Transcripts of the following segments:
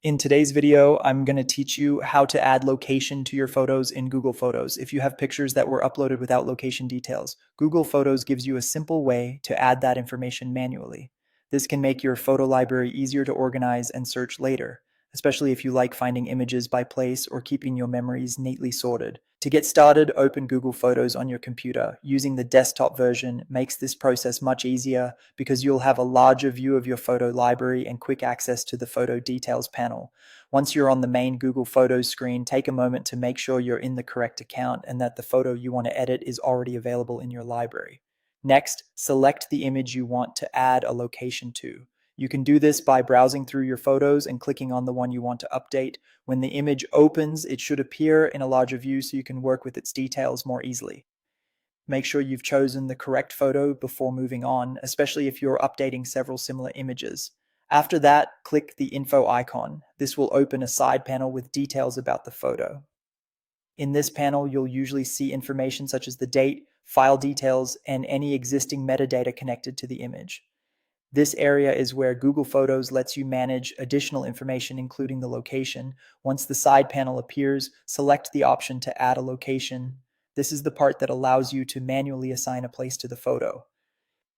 In today's video, I'm going to teach you how to add location to your photos in Google Photos. If you have pictures that were uploaded without location details, Google Photos gives you a simple way to add that information manually. This can make your photo library easier to organize and search later, especially if you like finding images by place or keeping your memories neatly sorted. To get started, open Google Photos on your computer. Using the desktop version makes this process much easier because you'll have a larger view of your photo library and quick access to the photo details panel. Once you're on the main Google Photos screen, take a moment to make sure you're in the correct account and that the photo you want to edit is already available in your library. Next, select the image you want to add a location to. You can do this by browsing through your photos and clicking on the one you want to update. When the image opens, it should appear in a larger view so you can work with its details more easily. Make sure you've chosen the correct photo before moving on, especially if you're updating several similar images. After that, click the info icon. This will open a side panel with details about the photo. In this panel, you'll usually see information such as the date, file details, and any existing metadata connected to the image. This area is where Google Photos lets you manage additional information, including the location. Once the side panel appears, select the option to add a location. This is the part that allows you to manually assign a place to the photo.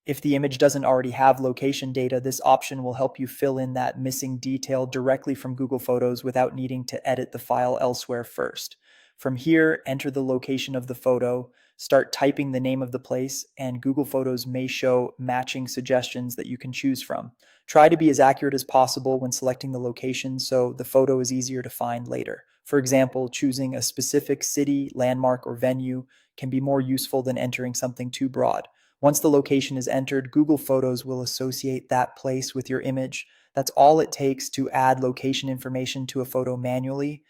If the image doesn't already have location data, this option will help you fill in that missing detail directly from Google Photos without needing to edit the file elsewhere first. From here, enter the location of the photo, start typing the name of the place, and Google Photos may show matching suggestions that you can choose from. Try to be as accurate as possible when selecting the location so the photo is easier to find later. For example, choosing a specific city, landmark, or venue can be more useful than entering something too broad. Once the location is entered, Google Photos will associate that place with your image. That's all it takes to add location information to a photo manually.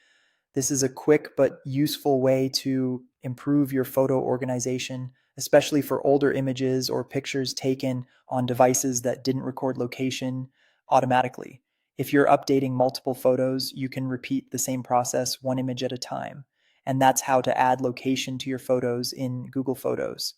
This is a quick but useful way to improve your photo organization, especially for older images or pictures taken on devices that didn't record location automatically. If you're updating multiple photos, you can repeat the same process one image at a time. And that's how to add location to your photos in Google Photos.